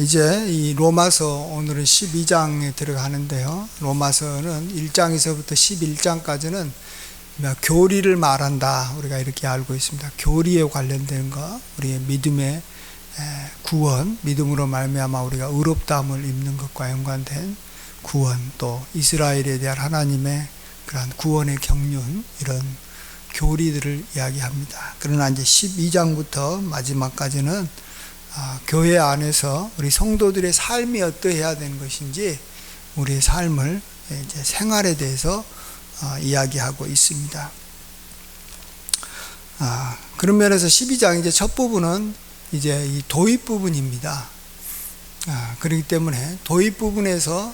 이제 이 로마서 오늘은 12장에 들어가는데요. 로마서는 1장에서부터 11장까지는 교리를 말한다. 우리가 이렇게 알고 있습니다. 교리에 관련된 거, 우리의 믿음의 구원, 믿음으로 말미암아 우리가 의롭다함을 입는 것과 연관된 구원, 또 이스라엘에 대한 하나님의 그러한 구원의 경륜, 이런 교리들을 이야기합니다. 그러나 이제 12장부터 마지막까지는 교회 안에서 우리 성도들의 삶이 어떠해야 되는 것인지, 우리의 삶을 이제 생활에 대해서 이야기하고 있습니다. 그런 면에서 12장 이제 첫 부분은 이제 이 도입 부분입니다. 그렇기 때문에 도입 부분에서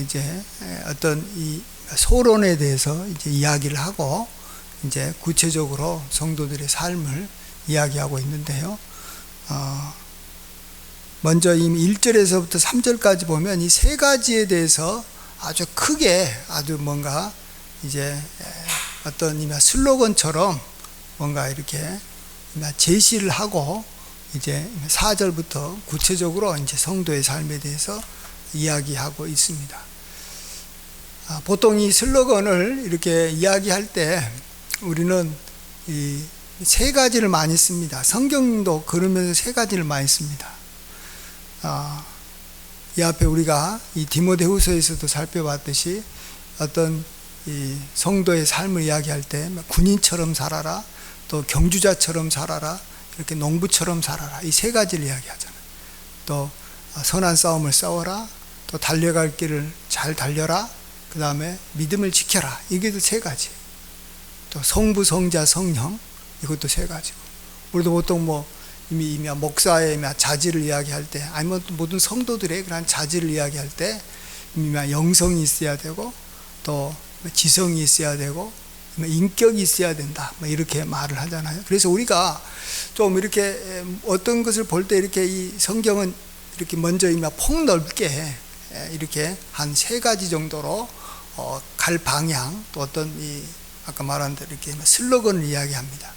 이제 어떤 이 소론에 대해서 이제 이야기를 하고, 이제 구체적으로 성도들의 삶을 이야기하고 있는데요. 먼저 이미 1절에서부터 3절까지 보면 이 세 가지에 대해서 아주 크게, 아주 뭔가 이제 어떤 슬로건처럼 뭔가 이렇게 제시를 하고, 이제 4절부터 구체적으로 이제 성도의 삶에 대해서 이야기하고 있습니다. 보통 이 슬로건을 이렇게 이야기할 때 우리는 이 세 가지를 많이 씁니다. 성경도 그러면서 세 가지를 많이 씁니다. 이 앞에 우리가 이 디모데후서에서도 살펴봤듯이 어떤 이 성도의 삶을 이야기할 때 군인처럼 살아라, 또 경주자처럼 살아라, 이렇게 농부처럼 살아라, 이 세 가지를 이야기하잖아요. 또 선한 싸움을 싸워라, 또 달려갈 길을 잘 달려라, 그 다음에 믿음을 지켜라, 이게 또 세 가지. 또 성부, 성자, 성령, 이것도 세 가지고. 우리도 보통 이미 목사의 자질을 이야기할 때, 아니면 모든 성도들의 그런 자질을 이야기할 때 이미 영성이 있어야 되고, 또 지성이 있어야 되고, 인격이 있어야 된다, 이렇게 말을 하잖아요. 그래서 우리가 좀 이렇게 어떤 것을 볼 때 이렇게 이 성경은 이렇게 먼저 폭넓게 이렇게 한 세 가지 정도로 갈 방향, 또 어떤 이 아까 말한 대로 이렇게 슬로건을 이야기합니다.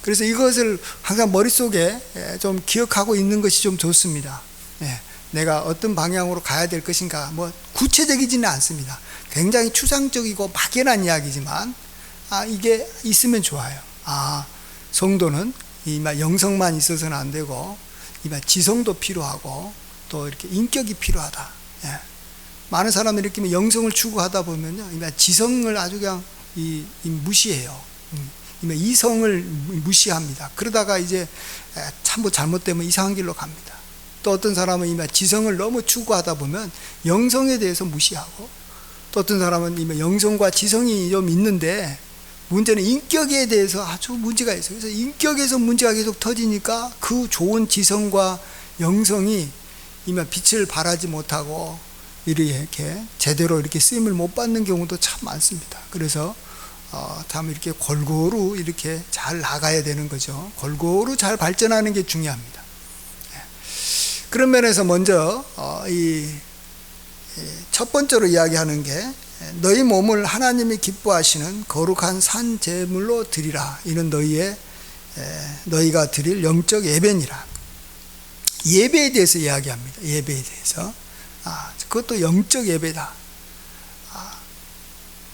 그래서 이것을 항상 머릿속에 좀 기억하고 있는 것이 좀 좋습니다. 내가 어떤 방향으로 가야 될 것인가, 구체적이지는 않습니다. 굉장히 추상적이고 막연한 이야기지만, 이게 있으면 좋아요. 성도는 영성만 있어서는 안 되고, 지성도 필요하고, 또 이렇게 인격이 필요하다. 많은 사람들이 이렇게 영성을 추구하다 보면요, 지성을 아주 그냥 무시해요. 이성을 무시합니다. 그러다가 이제 참 잘못되면 이상한 길로 갑니다. 또 어떤 사람은 지성을 너무 추구하다 보면 영성에 대해서 무시하고, 또 어떤 사람은 영성과 지성이 좀 있는데 문제는 인격에 대해서 아주 문제가 있어요. 그래서 인격에서 문제가 계속 터지니까 그 좋은 지성과 영성이 빛을 발하지 못하고 이렇게 제대로 이렇게 쓰임을 못 받는 경우도 참 많습니다. 그래서 참 이렇게 골고루 이렇게 잘 나가야 되는 거죠. 골고루 잘 발전하는 게 중요합니다. 그런 면에서 먼저 첫 번째로 이야기하는 게, 너희 몸을 하나님이 기뻐하시는 거룩한 산 제물로 드리라. 이는 너희가 드릴 영적 예배니라. 예배에 대해서 이야기합니다. 예배에 대해서. 그것도 영적 예배다.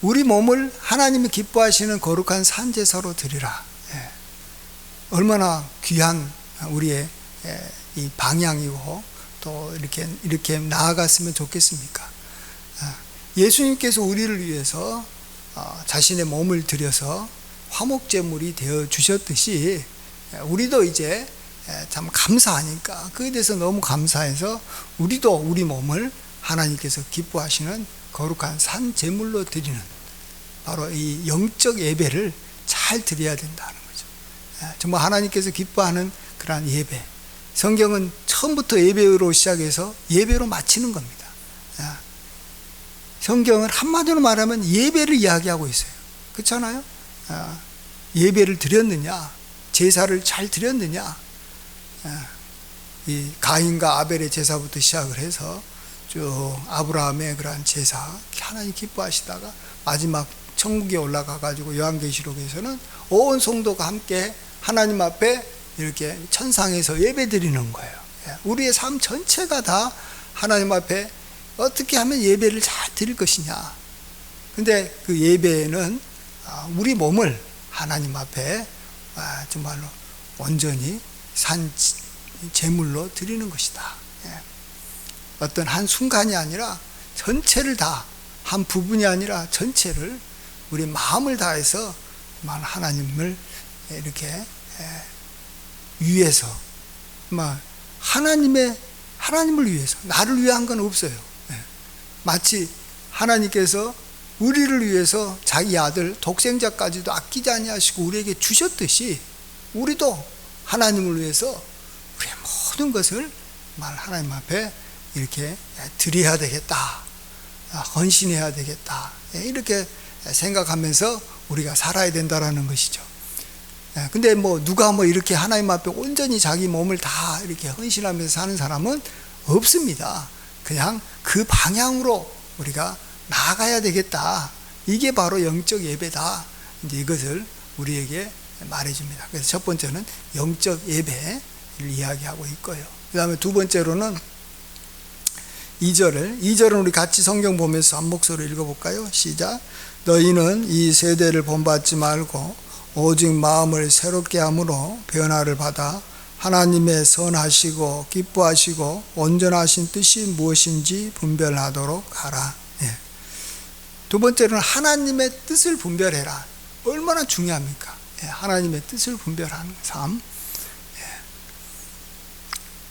우리 몸을 하나님이 기뻐하시는 거룩한 산제사로 드리라. 얼마나 귀한 우리의 이 방향이고, 또 이렇게 나아갔으면 좋겠습니까? 예수님께서 우리를 위해서 자신의 몸을 들여서 화목제물이 되어 주셨듯이, 우리도 이제 참 감사하니까, 그에 대해서 너무 감사해서 우리도 우리 몸을 하나님께서 기뻐하시는 거룩한 산 제물로 드리는, 바로 이 영적 예배를 잘 드려야 된다는 거죠. 정말 하나님께서 기뻐하는 그러한 예배. 성경은 처음부터 예배로 시작해서 예배로 마치는 겁니다. 성경은 한마디로 말하면 예배를 이야기하고 있어요. 그렇잖아요? 예배를 드렸느냐, 제사를 잘 드렸느냐, 이 가인과 아벨의 제사부터 시작을 해서 쭉 아브라함의 그러한 제사, 하나님 기뻐하시다가 마지막 천국에 올라가 가지고 요한계시록에서는 온 성도가 함께 하나님 앞에 이렇게 천상에서 예배 드리는 거예요. 우리의 삶 전체가 다 하나님 앞에 어떻게 하면 예배를 잘 드릴 것이냐. 근데 그 예배는 우리 몸을 하나님 앞에 정말로 온전히 산 제물로 드리는 것이다. 어떤 한 순간이 아니라 전체를 다, 한 부분이 아니라 전체를 우리 마음을 다해서 하나님을 이렇게 위해서, 하나님을 위해서, 나를 위한 건 없어요. 마치 하나님께서 우리를 위해서 자기 아들 독생자까지도 아끼지 아니하시고 우리에게 주셨듯이, 우리도 하나님을 위해서 우리의 모든 것을 하나님 앞에 이렇게 드려야 되겠다, 헌신해야 되겠다, 이렇게 생각하면서 우리가 살아야 된다라는 것이죠. 근데 누가 이렇게 하나님 앞에 온전히 자기 몸을 다 이렇게 헌신하면서 사는 사람은 없습니다. 그냥 그 방향으로 우리가 나아가야 되겠다. 이게 바로 영적 예배다. 이제 이것을 우리에게 말해줍니다. 그래서 첫 번째는 영적 예배를 이야기하고 있고요. 그 다음에 두 번째로는 2절은 우리 같이 성경 보면서 한 목소리로 읽어볼까요? 시작. 너희는 이 세대를 본받지 말고 오직 마음을 새롭게 함으로 변화를 받아 하나님의 선하시고 기뻐하시고 온전하신 뜻이 무엇인지 분별하도록 하라. 두 번째로는 하나님의 뜻을 분별해라. 얼마나 중요합니까? 하나님의 뜻을 분별하는 삶.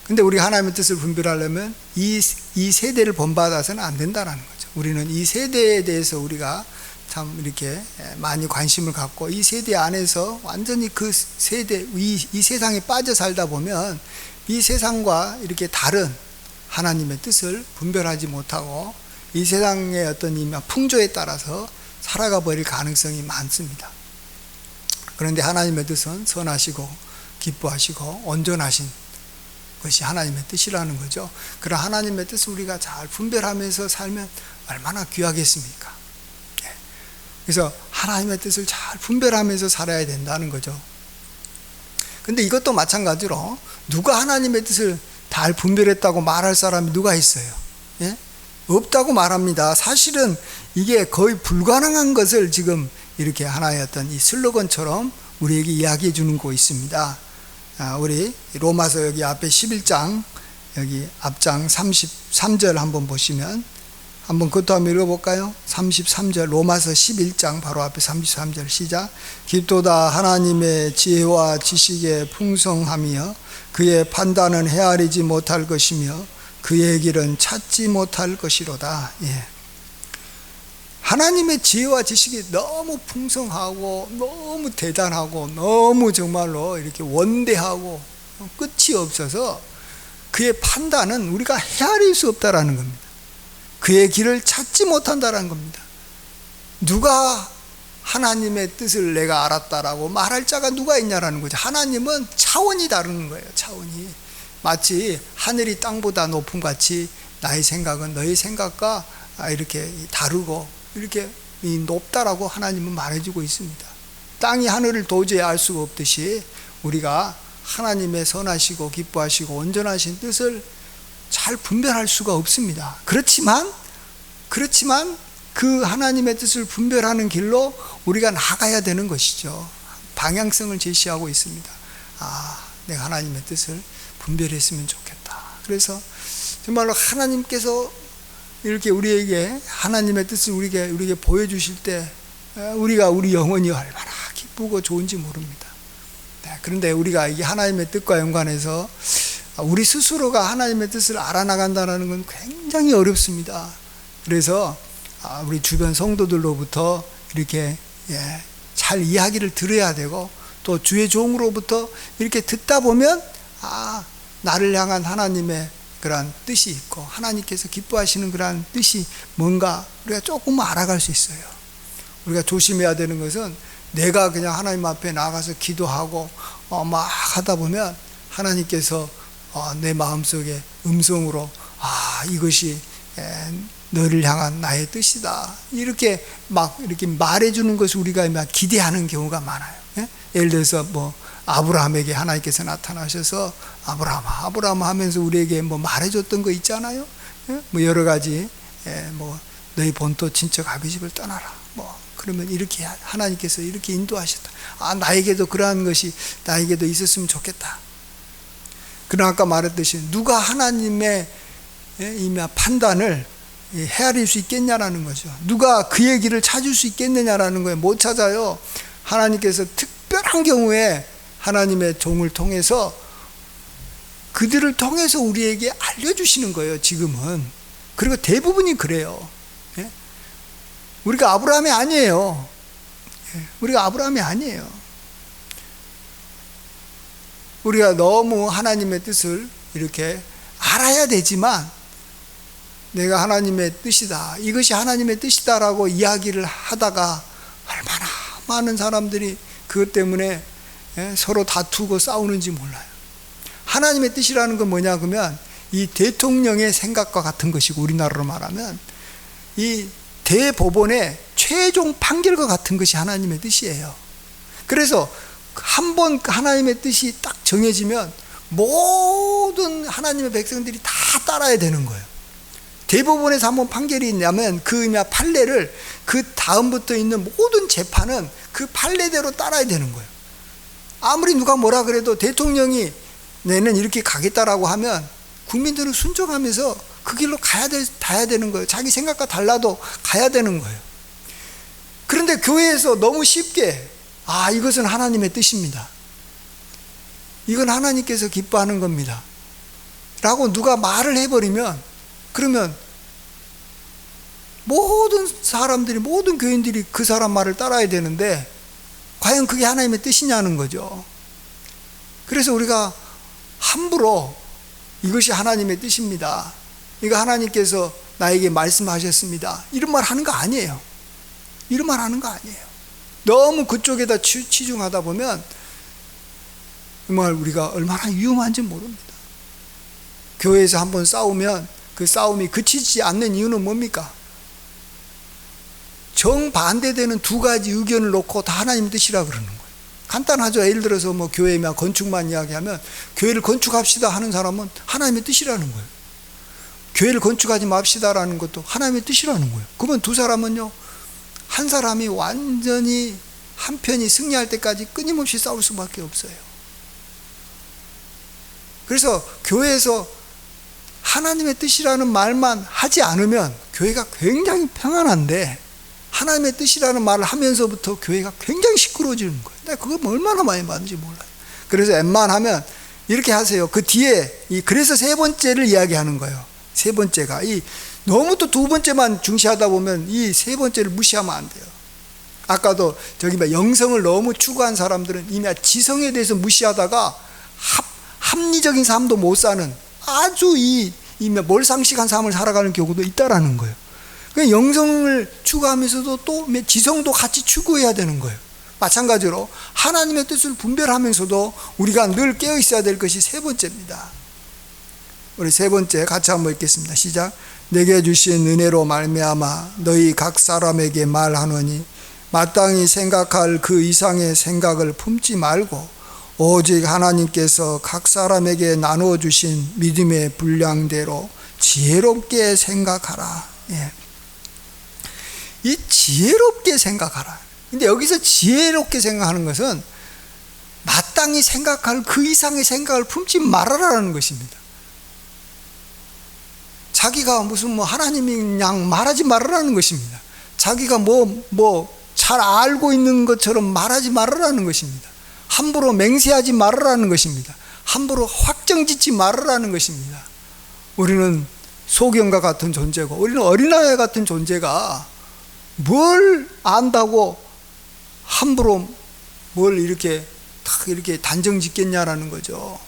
근데 우리가 하나님의 뜻을 분별하려면 이 세대를 본받아서는 안 된다는 거죠. 우리는 이 세대에 대해서 우리가 참 이렇게 많이 관심을 갖고 이 세대 안에서 완전히 그 세대, 이 세상에 빠져 살다 보면 이 세상과 이렇게 다른 하나님의 뜻을 분별하지 못하고 이 세상의 어떤 풍조에 따라서 살아가 버릴 가능성이 많습니다. 그런데 하나님의 뜻은 선하시고 기뻐하시고 온전하신 것이 하나님의 뜻이라는 거죠. 그런 하나님의 뜻을 우리가 잘 분별하면서 살면 얼마나 귀하겠습니까? 그래서 하나님의 뜻을 잘 분별하면서 살아야 된다는 거죠. 근데 이것도 마찬가지로 누가 하나님의 뜻을 잘 분별했다고 말할 사람이 누가 있어요? 없다고 말합니다. 사실은 이게 거의 불가능한 것을 지금 이렇게 하나의 어떤 이 슬로건처럼 우리에게 이야기해 주는 거 있습니다. 우리 로마서 여기 앞에 11장 여기 앞장 33절 한번 보시면 한번 그것도 한번 읽어볼까요? 33절 로마서 11장 바로 앞에 33절 시작. 깊도다 하나님의 지혜와 지식의 풍성함이여 그의 판단은 헤아리지 못할 것이며 그의 길은 찾지 못할 것이로다. 하나님의 지혜와 지식이 너무 풍성하고 너무 대단하고 너무 정말로 이렇게 원대하고 끝이 없어서 그의 판단은 우리가 헤아릴 수 없다라는 겁니다. 그의 길을 찾지 못한다라는 겁니다. 누가 하나님의 뜻을 내가 알았다라고 말할 자가 누가 있냐라는 거죠. 하나님은 차원이 다른 거예요. 차원이 마치 하늘이 땅보다 높음 같이 나의 생각은 너의 생각과 이렇게 다르고 이렇게 높다라고 하나님은 말해주고 있습니다. 땅이 하늘을 도저히 알 수가 없듯이 우리가 하나님의 선하시고 기뻐하시고 온전하신 뜻을 잘 분별할 수가 없습니다. 그렇지만 그 하나님의 뜻을 분별하는 길로 우리가 나가야 되는 것이죠. 방향성을 제시하고 있습니다. 내가 하나님의 뜻을 분별했으면 좋겠다. 그래서 정말로 하나님께서 이렇게 우리에게 하나님의 뜻을 우리에게 보여주실 때 우리 영혼이 얼마나 기쁘고 좋은지 모릅니다. 그런데 우리가 이게 하나님의 뜻과 연관해서 우리 스스로가 하나님의 뜻을 알아나간다는 건 굉장히 어렵습니다. 그래서 우리 주변 성도들로부터 이렇게 잘 이야기를 들어야 되고 또 주의 종으로부터 이렇게 듣다 보면 나를 향한 하나님의 그러한 뜻이 있고 하나님께서 기뻐하시는 그러한 뜻이 뭔가 우리가 조금 알아갈 수 있어요. 우리가 조심해야 되는 것은 내가 그냥 하나님 앞에 나가서 기도하고 막 하다 보면 하나님께서 내 마음속에 음성으로 이것이 너를 향한 나의 뜻이다 이렇게 말해주는 것을 우리가 기대하는 경우가 많아요. 예를 들어서 아브라함에게 하나님께서 나타나셔서 아브라함 하면서 우리에게 뭐 말해줬던 거 있잖아요. 뭐 여러 가지, 뭐 너희 본토 친척 아비 집을 떠나라. 뭐 그러면 이렇게 하나님께서 이렇게 인도하셨다. 나에게도 그러한 것이 나에게도 있었으면 좋겠다. 그러나 아까 말했듯이 누가 하나님의 판단을 헤아릴 수 있겠냐라는 거죠. 누가 그의 길을 찾을 수 있겠느냐라는 거예요. 못 찾아요. 하나님께서 특별한 경우에 하나님의 종을 통해서 그들을 통해서 우리에게 알려주시는 거예요. 지금은. 그리고 대부분이 그래요. 우리가 아브라함이 아니에요. 우리가 아브라함이 아니에요. 우리가 너무 하나님의 뜻을 이렇게 알아야 되지만 내가 하나님의 뜻이다, 이것이 하나님의 뜻이다라고 이야기를 하다가 얼마나 많은 사람들이 그것 때문에 서로 다투고 싸우는지 몰라요. 하나님의 뜻이라는 건 뭐냐 그러면 이 대통령의 생각과 같은 것이고, 우리나라로 말하면 이 대법원의 최종 판결과 같은 것이 하나님의 뜻이에요. 그래서 한번 하나님의 뜻이 딱 정해지면 모든 하나님의 백성들이 다 따라야 되는 거예요. 대법원에서 한번 판결이 있냐면 그 판례를 그 다음부터 있는 모든 재판은 그 판례대로 따라야 되는 거예요. 아무리 누가 뭐라 그래도 대통령이 내는 이렇게 가겠다라고 하면 국민들은 순종하면서 그 길로 가야 되는 거예요. 자기 생각과 달라도 가야 되는 거예요. 그런데 교회에서 너무 쉽게 이것은 하나님의 뜻입니다, 이건 하나님께서 기뻐하는 겁니다 라고 누가 말을 해버리면, 그러면 모든 사람들이, 모든 교인들이 그 사람 말을 따라야 되는데 과연 그게 하나님의 뜻이냐는 거죠. 그래서 우리가 함부로 이것이 하나님의 뜻입니다, 이거 하나님께서 나에게 말씀하셨습니다, 이런 말 하는 거 아니에요. 이런 말 하는 거 아니에요. 너무 그쪽에다 치중하다 보면 정말 우리가 얼마나 위험한지 모릅니다. 교회에서 한번 싸우면 그 싸움이 그치지 않는 이유는 뭡니까? 정반대되는 두 가지 의견을 놓고 다 하나님 뜻이라 그러는 거예요. 간단하죠. 예를 들어서 뭐 교회면 건축만 이야기하면 교회를 건축합시다 하는 사람은 하나님의 뜻이라는 거예요. 교회를 건축하지 맙시다라는 것도 하나님의 뜻이라는 거예요. 그러면 두 사람은요, 한 사람이 완전히 한편이 승리할 때까지 끊임없이 싸울 수밖에 없어요. 그래서 교회에서 하나님의 뜻이라는 말만 하지 않으면 교회가 굉장히 평안한데, 하나님의 뜻이라는 말을 하면서부터 교회가 굉장히 시끄러워지는 거예요. 내가 그걸 얼마나 많이 받는지 몰라요. 그래서 웬만하면 이렇게 하세요. 그 뒤에 그래서 세 번째를 이야기하는 거예요. 세 번째가 너무 또 두 번째만 중시하다 보면 이 세 번째를 무시하면 안 돼요. 아까도 영성을 너무 추구한 사람들은 이미 지성에 대해서 무시하다가 합리적인 삶도 못 사는 아주 몰상식한 삶을 살아가는 경우도 있다라는 거예요. 그러니까 영성을 추구하면서도 또 지성도 같이 추구해야 되는 거예요. 마찬가지로 하나님의 뜻을 분별하면서도 우리가 늘 깨어 있어야 될 것이 세 번째입니다. 우리 세 번째 같이 한번 읽겠습니다. 시작. 내게 주신 은혜로 말미암아 너희 각 사람에게 말하노니 마땅히 생각할 그 이상의 생각을 품지 말고 오직 하나님께서 각 사람에게 나누어 주신 믿음의 분량대로 지혜롭게 생각하라. 이 지혜롭게 생각하라. 근데 여기서 지혜롭게 생각하는 것은 마땅히 생각할 그 이상의 생각을 품지 말아라는 것입니다. 자기가 무슨 하나님이 양 말하지 말아라는 것입니다. 자기가 잘 알고 있는 것처럼 말하지 말아라는 것입니다. 함부로 맹세하지 말아라는 것입니다. 함부로 확정짓지 말아라는 것입니다. 우리는 소경과 같은 존재고, 우리는 어린아이 같은 존재가 뭘 안다고 함부로 뭘 이렇게 단정 짓겠냐라는 거죠.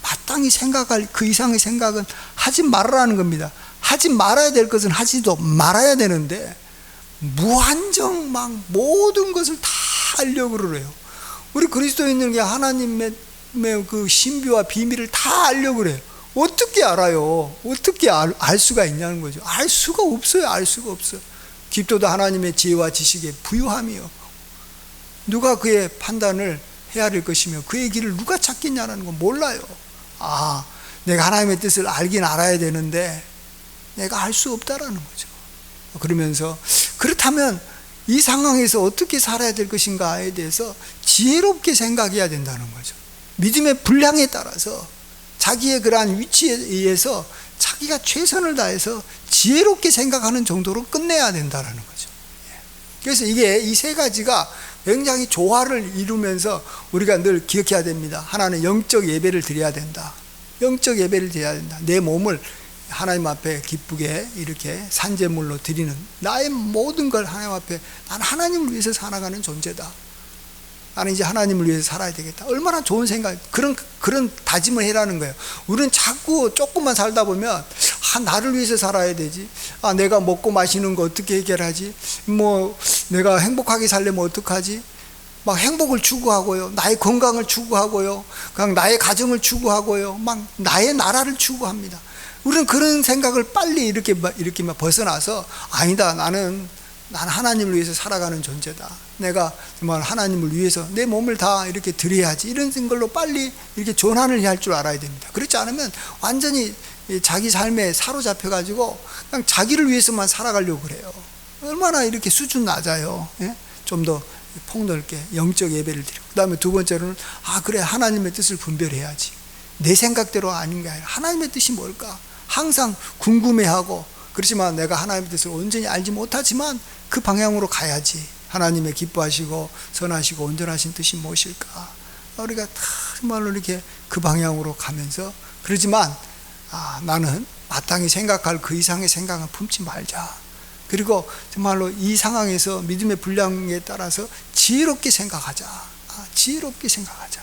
마땅히 생각할 그 이상의 생각은 하지 말아라는 겁니다. 하지 말아야 될 것은 하지도 말아야 되는데 무한정 모든 것을 다 하려고 그래요. 우리 그리스도인들에게 하나님의 그 신비와 비밀을 다 알려고 그래요. 어떻게 알아요? 어떻게 알 수가 있냐는 거죠. 알 수가 없어요. 알 수가 없어요. 깊도다 하나님의 지혜와 지식에 부유함이요. 누가 그의 판단을 헤아릴 것이며 그의 길을 누가 찾겠냐라는 건 몰라요. 내가 하나님의 뜻을 알긴 알아야 되는데 내가 알 수 없다라는 거죠. 그러면서 그렇다면 이 상황에서 어떻게 살아야 될 것인가에 대해서 지혜롭게 생각해야 된다는 거죠. 믿음의 분량에 따라서 자기의 그러한 위치에 의해서 자기가 최선을 다해서 지혜롭게 생각하는 정도로 끝내야 된다는 거죠. 그래서 이게 이 세 가지가 굉장히 조화를 이루면서 우리가 늘 기억해야 됩니다. 하나는 영적 예배를 드려야 된다. 영적 예배를 드려야 된다. 내 몸을 하나님 앞에 기쁘게 이렇게 산제물로 드리는, 나의 모든 걸 하나님 앞에, 나는 하나님을 위해서 살아가는 존재다. 나는 이제 하나님을 위해서 살아야 되겠다. 얼마나 좋은 생각, 그런 다짐을 해라는 거예요. 우리는 자꾸 조금만 살다 보면 나를 위해서 살아야 되지. 내가 먹고 마시는 거 어떻게 해결하지? 내가 행복하게 살려면 어떡하지? 막 행복을 추구하고요, 나의 건강을 추구하고요, 그냥 나의 가정을 추구하고요, 막 나의 나라를 추구합니다. 우리는 그런 생각을 빨리 이렇게 벗어나서, 아니다, 나는 하나님을 위해서 살아가는 존재다. 내가 정말 하나님을 위해서 내 몸을 다 이렇게 드려야지. 이런 걸로 빨리 이렇게 전환을 할 줄 알아야 됩니다. 그렇지 않으면 완전히 자기 삶에 사로잡혀가지고 그냥 자기를 위해서만 살아가려고 그래요. 얼마나 이렇게 수준 낮아요. 좀 더 폭넓게 영적 예배를 드리고, 그 다음에 두 번째로는 그래, 하나님의 뜻을 분별해야지. 내 생각대로 아닌 게 아니라 하나님의 뜻이 뭘까 항상 궁금해하고, 그렇지만 내가 하나님의 뜻을 온전히 알지 못하지만 그 방향으로 가야지. 하나님의 기뻐하시고 선하시고 온전하신 뜻이 무엇일까, 우리가 정말로 이렇게 그 방향으로 가면서, 그러지만 나는 마땅히 생각할 그 이상의 생각은 품지 말자. 그리고 정말로 이 상황에서 믿음의 분량에 따라서 지혜롭게 생각하자. 지혜롭게 생각하자.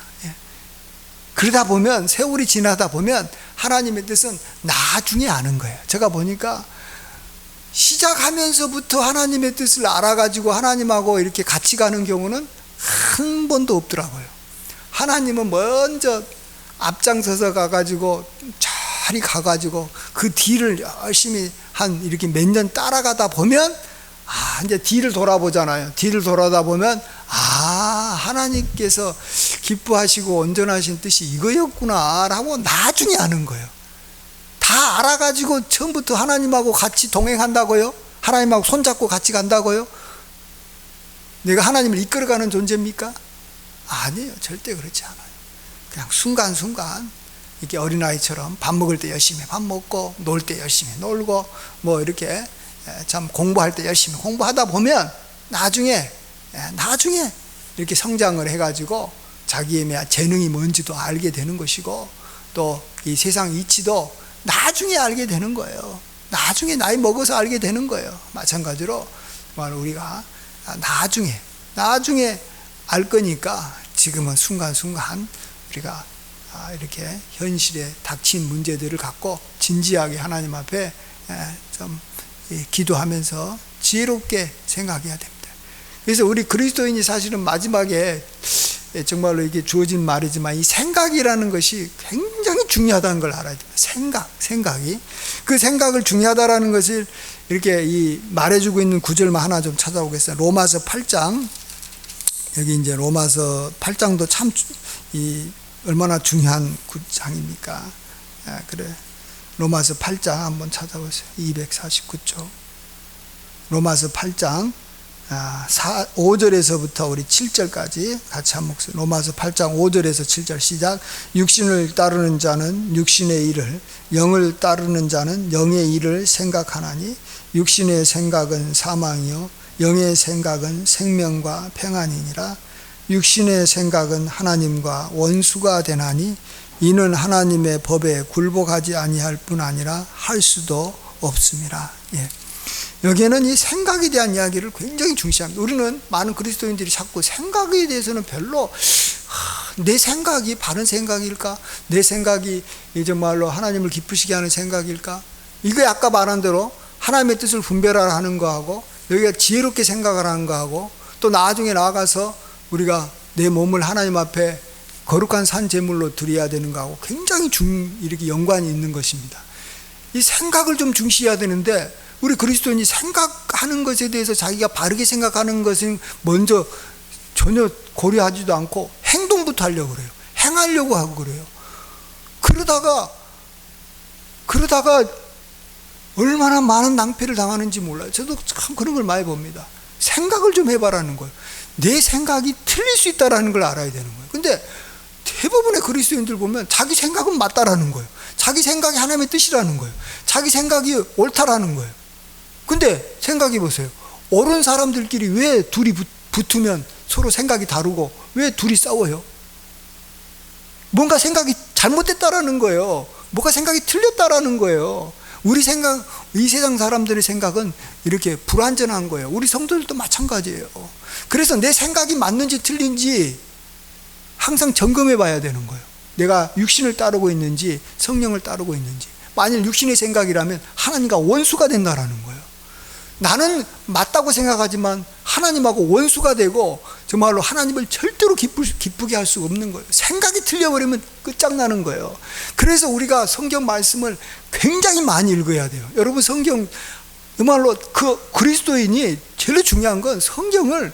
그러다 보면, 세월이 지나다 보면 하나님의 뜻은 나중에 아는 거예요. 제가 보니까 시작하면서부터 하나님의 뜻을 알아가지고 하나님하고 이렇게 같이 가는 경우는 한 번도 없더라고요. 하나님은 먼저 앞장서서 가가지고 저리 가가지고 그 뒤를 열심히 이렇게 몇 년 따라가다 보면 이제 뒤를 돌아보잖아요. 뒤를 돌아다 보면 하나님께서 기뻐하시고 온전하신 뜻이 이거였구나 라고 나중에 아는 거예요. 다 알아가지고 처음부터 하나님하고 같이 동행한다고요? 하나님하고 손잡고 같이 간다고요? 내가 하나님을 이끌어가는 존재입니까? 아니에요. 절대 그렇지 않아요. 그냥 순간순간 이렇게 어린아이처럼 밥 먹을 때 열심히 밥 먹고, 놀 때 열심히 놀고, 이렇게 참 공부할 때 열심히 공부하다 보면 나중에 이렇게 성장을 해가지고 자기의 재능이 뭔지도 알게 되는 것이고, 또 이 세상 이치도 나중에 알게 되는 거예요. 나중에 나이 먹어서 알게 되는 거예요. 마찬가지로 우리가 나중에 알 거니까 지금은 순간순간 우리가 이렇게 현실에 닥친 문제들을 갖고 진지하게 하나님 앞에 좀 기도하면서 지혜롭게 생각해야 됩니다. 그래서 우리 그리스도인이 사실은 마지막에 정말로 이게 주어진 말이지만 이 생각이라는 것이 굉장히 중요하다는 걸 알아야 됩니다. 생각이. 그 생각을 중요하다라는 것을 이렇게 말해주고 있는 구절만 하나 좀 찾아보겠어요. 로마서 8장. 여기 이제 로마서 8장도 참 얼마나 중요한 장입니까? 그래. 로마서 8장 한번 찾아보세요. 249쪽. 로마서 8장 5절에서부터 우리 7절까지 같이 한 목소리. 로마서 8장 5절에서 7절 시작. 육신을 따르는 자는 육신의 일을, 영을 따르는 자는 영의 일을 생각하나니 육신의 생각은 사망이요 영의 생각은 생명과 평안이니라. 육신의 생각은 하나님과 원수가 되나니 이는 하나님의 법에 굴복하지 아니할 뿐 아니라 할 수도 없습니다. 여기에는 이 생각에 대한 이야기를 굉장히 중시합니다. 우리는 많은 그리스도인들이 자꾸 생각에 대해서는 별로 내 생각이 바른 생각일까? 내 생각이 정말로 하나님을 기쁘시게 하는 생각일까? 이거 아까 말한 대로 하나님의 뜻을 분별하라 하는 거하고, 여기가 지혜롭게 생각을 하는 거하고, 또 나중에 나아가서 우리가 내 몸을 하나님 앞에 거룩한 산 제물로 드려야 되는 거하고 굉장히 이렇게 연관이 있는 것입니다. 이 생각을 좀 중시해야 되는데, 우리 그리스도인이 생각하는 것에 대해서 자기가 바르게 생각하는 것은 먼저 전혀 고려하지도 않고 행동부터 것부터 하려고 그래요. 행하려고 하고 그래요. 그러다가 얼마나 많은 낭패를 당하는지 몰라요. 저도 참 그런 걸 많이 봅니다. 생각을 좀 해봐라는 거예요. 내 생각이 틀릴 수 있다는 걸 알아야 되는 거예요. 근데 대부분의 그리스도인들 보면 자기 생각은 맞다라는 거예요. 자기 생각이 하나님의 뜻이라는 거예요. 자기 생각이 옳다라는 거예요. 근데 생각해 보세요. 옳은 사람들끼리 왜 둘이 붙으면 서로 생각이 다르고 왜 둘이 싸워요? 뭔가 생각이 잘못됐다라는 거예요. 뭔가 생각이 틀렸다라는 거예요. 이 세상 사람들의 생각은 이렇게 불완전한 거예요. 우리 성도들도 마찬가지예요. 그래서 내 생각이 맞는지 틀린지 항상 점검해 봐야 되는 거예요. 내가 육신을 따르고 있는지 성령을 따르고 있는지. 만일 육신의 생각이라면 하나님과 원수가 된다라는 거예요. 나는 맞다고 생각하지만 하나님하고 원수가 되고 정말로 하나님을 절대로 기쁘게 할 수 없는 거예요. 생각이 틀려버리면 끝장나는 거예요. 그래서 우리가 성경 말씀을 굉장히 많이 읽어야 돼요. 여러분, 성경 정말로 그리스도인이 제일 중요한 건 성경을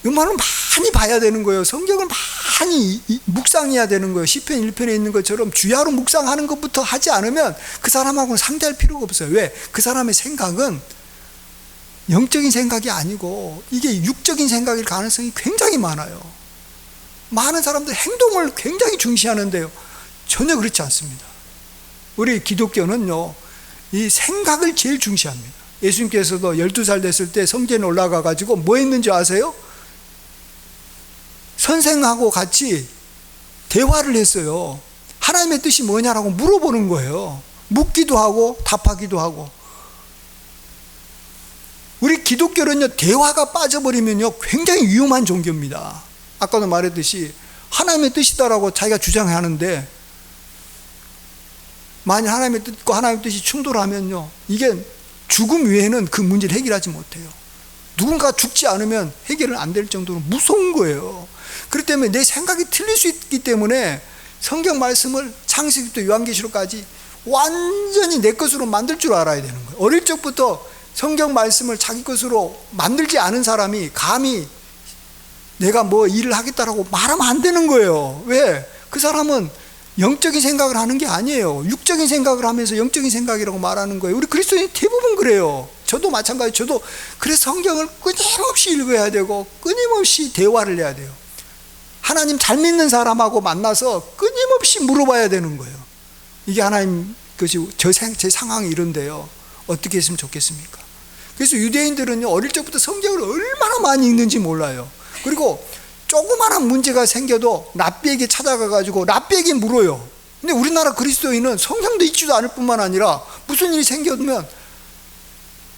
정말로 많이 봐야 되는 거예요. 성경을 많이 묵상해야 되는 거예요. 시편 1편에 있는 것처럼 주야로 묵상하는 것부터 하지 않으면 그 사람하고는 상대할 필요가 없어요. 왜? 그 사람의 생각은 영적인 생각이 아니고 이게 육적인 생각일 가능성이 굉장히 많아요. 많은 사람들 행동을 굉장히 중시하는데요, 전혀 그렇지 않습니다. 우리 기독교는요, 이 생각을 제일 중시합니다. 예수님께서도 12살 됐을 때 성전에 올라가 가지고 뭐 했는지 아세요? 선생하고 같이 대화를 했어요. 하나님의 뜻이 뭐냐라고 물어보는 거예요. 묻기도 하고 답하기도 하고. 우리 기독교는요, 대화가 빠져버리면요 굉장히 위험한 종교입니다. 아까도 말했듯이 하나님의 뜻이다라고 자기가 주장하는데 만약 하나님의 뜻과 하나님의 뜻이 충돌하면요, 이게 죽음 외에는 그 문제를 해결하지 못해요. 누군가 죽지 않으면 해결은 안 될 정도로 무서운 거예요. 그렇기 때문에 내 생각이 틀릴 수 있기 때문에 성경 말씀을 창세기부터 요한계시록까지 완전히 내 것으로 만들 줄 알아야 되는 거예요. 어릴 적부터 성경 말씀을 자기 것으로 만들지 않은 사람이 감히 내가 뭐 일을 하겠다라고 말하면 안 되는 거예요. 왜? 그 사람은 영적인 생각을 하는 게 아니에요. 육적인 생각을 하면서 영적인 생각이라고 말하는 거예요. 우리 그리스도인이 대부분 그래요. 저도 마찬가지. 저도 그래서 성경을 끊임없이 읽어야 되고 끊임없이 대화를 해야 돼요. 하나님 잘 믿는 사람하고 만나서 끊임없이 물어봐야 되는 거예요. 이게 하나님 것이 제 상황이 이런데요, 어떻게 했으면 좋겠습니까? 그래서 유대인들은요, 어릴 적부터 성경을 얼마나 많이 읽는지 몰라요. 그리고 조그마한 문제가 생겨도 랍비에게 찾아가가지고 랍비에게 물어요. 근데 우리나라 그리스도인은 성경도 읽지도 않을 뿐만 아니라 무슨 일이 생겨면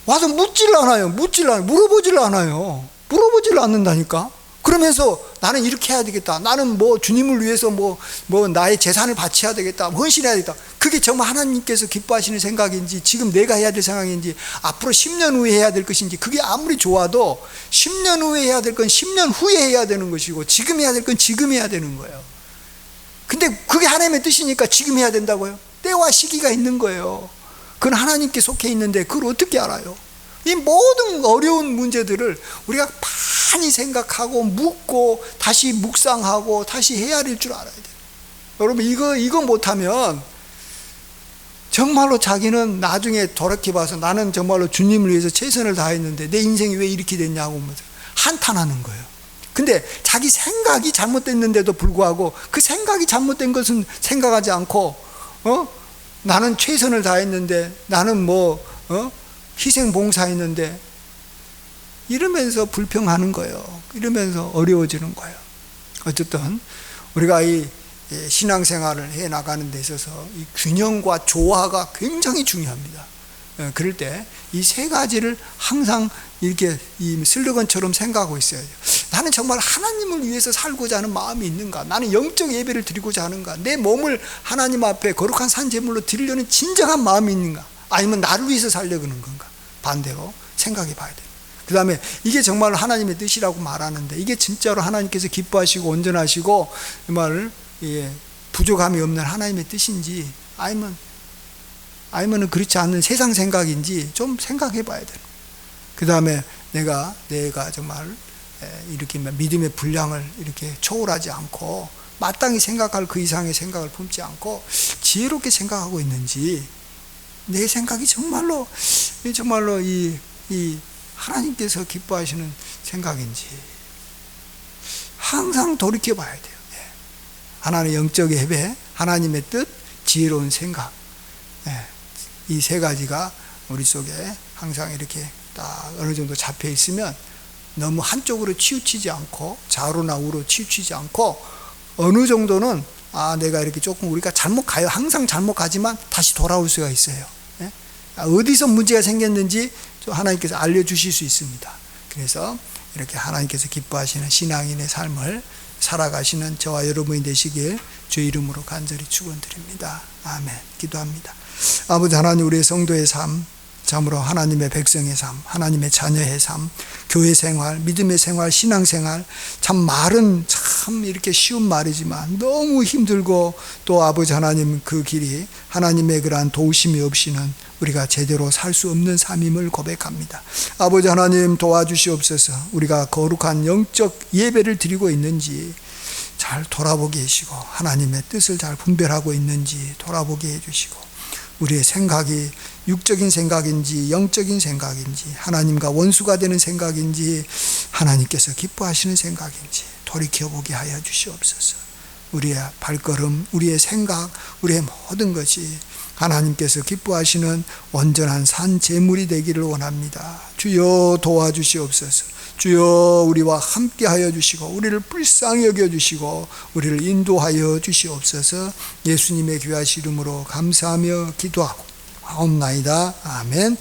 와서 묻질 않아요. 물어보질 않아요. 물어보질 않는다니까. 그러면서 나는 이렇게 해야 되겠다. 나는 뭐 주님을 위해서 뭐 나의 재산을 바쳐야 되겠다. 헌신해야 되겠다. 그게 정말 하나님께서 기뻐하시는 생각인지, 지금 내가 해야 될 생각인지, 앞으로 10년 후에 해야 될 것인지, 그게 아무리 좋아도 10년 후에 해야 될 건 10년 후에 해야 되는 것이고, 지금 해야 될 건 지금 해야 되는 거예요. 근데 그게 하나님의 뜻이니까 지금 해야 된다고요? 때와 시기가 있는 거예요. 그건 하나님께 속해 있는데 그걸 어떻게 알아요? 이 모든 어려운 문제들을 우리가 많이 생각하고 묻고 다시 묵상하고 다시 헤아릴 줄 알아야 돼요. 여러분, 이거 못하면 정말로 자기는 나중에 돌이켜봐서 나는 정말로 주님을 위해서 최선을 다했는데 내 인생이 왜 이렇게 됐냐고 한탄하는 거예요. 근데 자기 생각이 잘못됐는데도 불구하고 그 생각이 잘못된 것은 생각하지 않고 나는 최선을 다했는데, 나는 희생 봉사했는데, 이러면서 불평하는 거예요. 이러면서 어려워지는 거예요. 어쨌든 우리가 이 신앙생활을 해 나가는 데 있어서 이 균형과 조화가 굉장히 중요합니다. 그럴 때 이 세 가지를 항상 이렇게 이 슬로건처럼 생각하고 있어야 돼요. 나는 정말 하나님을 위해서 살고자 하는 마음이 있는가? 나는 영적 예배를 드리고자 하는가? 내 몸을 하나님 앞에 거룩한 산제물로 드리려는 진정한 마음이 있는가? 아니면 나를 위해서 살려고 하는 건가? 반대로 생각해 봐야 돼요. 그 다음에 이게 정말 하나님의 뜻이라고 말하는데, 이게 진짜로 하나님께서 기뻐하시고 온전하시고 정말 부족함이 없는 하나님의 뜻인지, 아니면 그렇지 않는 세상 생각인지 좀 생각해 봐야 돼요. 그 다음에 내가 정말 이렇게 믿음의 분량을 이렇게 초월하지 않고 마땅히 생각할 그 이상의 생각을 품지 않고 지혜롭게 생각하고 있는지, 내 생각이 정말로 이 하나님께서 기뻐하시는 생각인지 항상 돌이켜 봐야 돼요. 하나님의 영적 예배, 하나님의 뜻, 지혜로운 생각, 이 세 가지가 우리 속에 항상 이렇게 딱 어느 정도 잡혀 있으면 너무 한쪽으로 치우치지 않고 좌우로나 우로 치우치지 않고 어느 정도는 내가 이렇게 조금 우리가 잘못 가요. 항상 잘못 가지만 다시 돌아올 수가 있어요. 어디서 문제가 생겼는지 하나님께서 알려주실 수 있습니다. 그래서 이렇게 하나님께서 기뻐하시는 신앙인의 삶을 살아가시는 저와 여러분이 되시길 주의 이름으로 간절히 축원드립니다. 아멘. 기도합니다. 아버지 하나님, 우리의 성도의 삶, 참으로 하나님의 백성의 삶, 하나님의 자녀의 삶, 교회 생활, 믿음의 생활, 신앙 생활, 참 말은 참 이렇게 쉬운 말이지만 너무 힘들고, 또 아버지 하나님 그 길이 하나님의 그러한 도우심이 없이는 우리가 제대로 살 수 없는 삶임을 고백합니다. 아버지 하나님 도와주시옵소서. 우리가 거룩한 영적 예배를 드리고 있는지 잘 돌아보게 해주시고, 하나님의 뜻을 잘 분별하고 있는지 돌아보게 해주시고, 우리의 생각이 육적인 생각인지 영적인 생각인지, 하나님과 원수가 되는 생각인지 하나님께서 기뻐하시는 생각인지 돌이켜보게 하여 주시옵소서. 우리의 발걸음, 우리의 생각, 우리의 모든 것이 하나님께서 기뻐하시는 온전한 산 제물이 되기를 원합니다. 주여 도와주시옵소서. 주여 우리와 함께 하여 주시고 우리를 불쌍히 여겨 주시고 우리를 인도하여 주시옵소서. 예수님의 귀하신 이름으로 감사하며 기도하고 하옵나이다. 아멘.